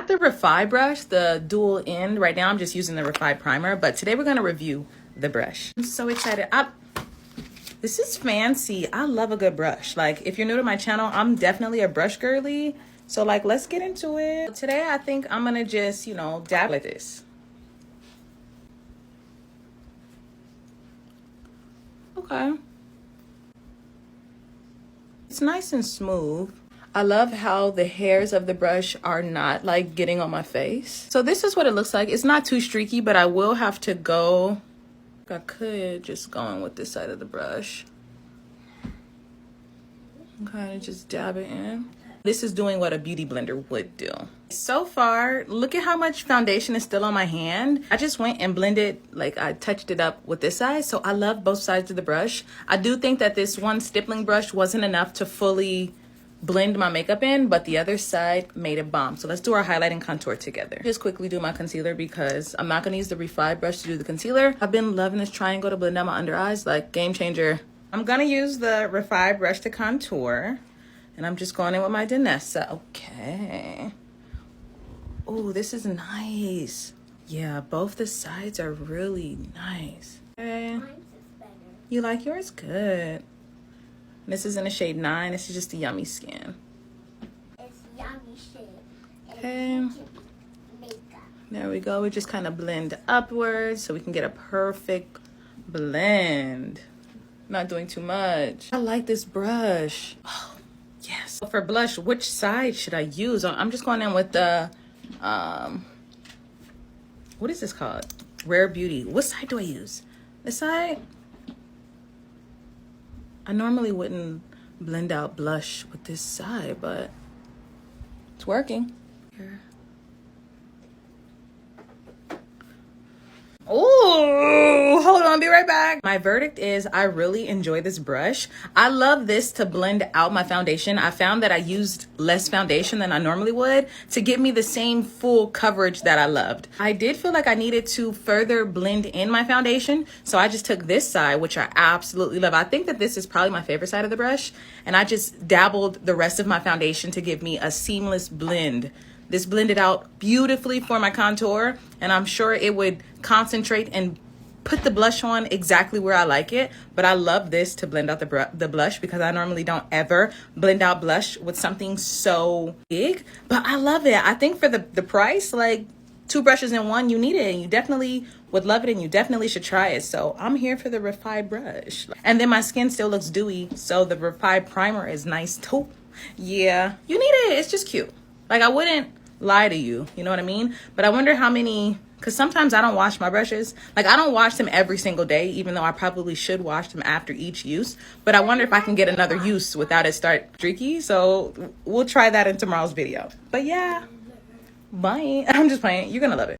the REFY brush, the dual end. Right now I'm just using the REFY primer, but today we're gonna review the brush. I'm so excited. This is fancy. I love a good brush. Like, if you're new to my channel, I'm definitely a brush girly. So like, let's get into it. Today I think I'm gonna just, you know, dab with this. Okay. It's nice and smooth. I love how the hairs of the brush are not like getting on my face. So this is what it looks like. It's not too streaky, but I will have to go. I could just go in with this side of the brush. Kind of just dab it in. This is doing what a beauty blender would do. So far, look at how much foundation is still on my hand. I just went and blended, like I touched it up with this side. So I love both sides of the brush. I do think that this one stippling brush wasn't enough to fully blend my makeup in, but the other side made it bomb. So let's do our highlight and contour together. Just quickly do my concealer because I'm not gonna use the REFY brush to do the concealer. I've been loving this triangle to blend out my under eyes, like game changer. I'm gonna use the REFY brush to contour. And I'm just going in with my Danessa. Okay. Oh, this is nice. Yeah, both the sides are really nice. Okay. Mine's is better. You like yours? Good. This is in the shade 9. This is just the Yummy Skin. It's Yummy shade. Okay. There we go. We just kind of blend upwards so we can get a perfect blend. Not doing too much. I like this brush. Oh. Yes. For blush, which side should I use? I'm just going in with the, what is this called? Rare Beauty. What side do I use? This side? I normally wouldn't blend out blush with this side, but it's working. Here. Oh, hold on, be right back. My verdict is I really enjoy this brush. I love this to blend out my foundation. I found that I used less foundation than I normally would to give me the same full coverage that I loved. I did feel like I needed to further blend in my foundation, so I just took this side, which I absolutely love. I think that this is probably my favorite side of the brush, and I just dabbled the rest of my foundation to give me a seamless blend. This blended out beautifully for my contour, and I'm sure it would concentrate and put the blush on exactly where I like it. But I love this to blend out the blush because I normally don't ever blend out blush with something so big. But I love it. I think for the price, like 2 brushes in one, you need it, and you definitely would love it, and you definitely should try it. So I'm here for the REFY brush. And then my skin still looks dewy, so the REFY primer is nice too. Yeah, you need it. It's just cute. Like, I wouldn't lie to you, you know what I mean? But I wonder how many, because sometimes I don't wash my brushes. Like, I don't wash them every single day, even though I probably should wash them after each use. But I wonder if I can get another use without it start streaky. So we'll try that in tomorrow's video. But yeah, bye. I'm just playing. You're gonna love it.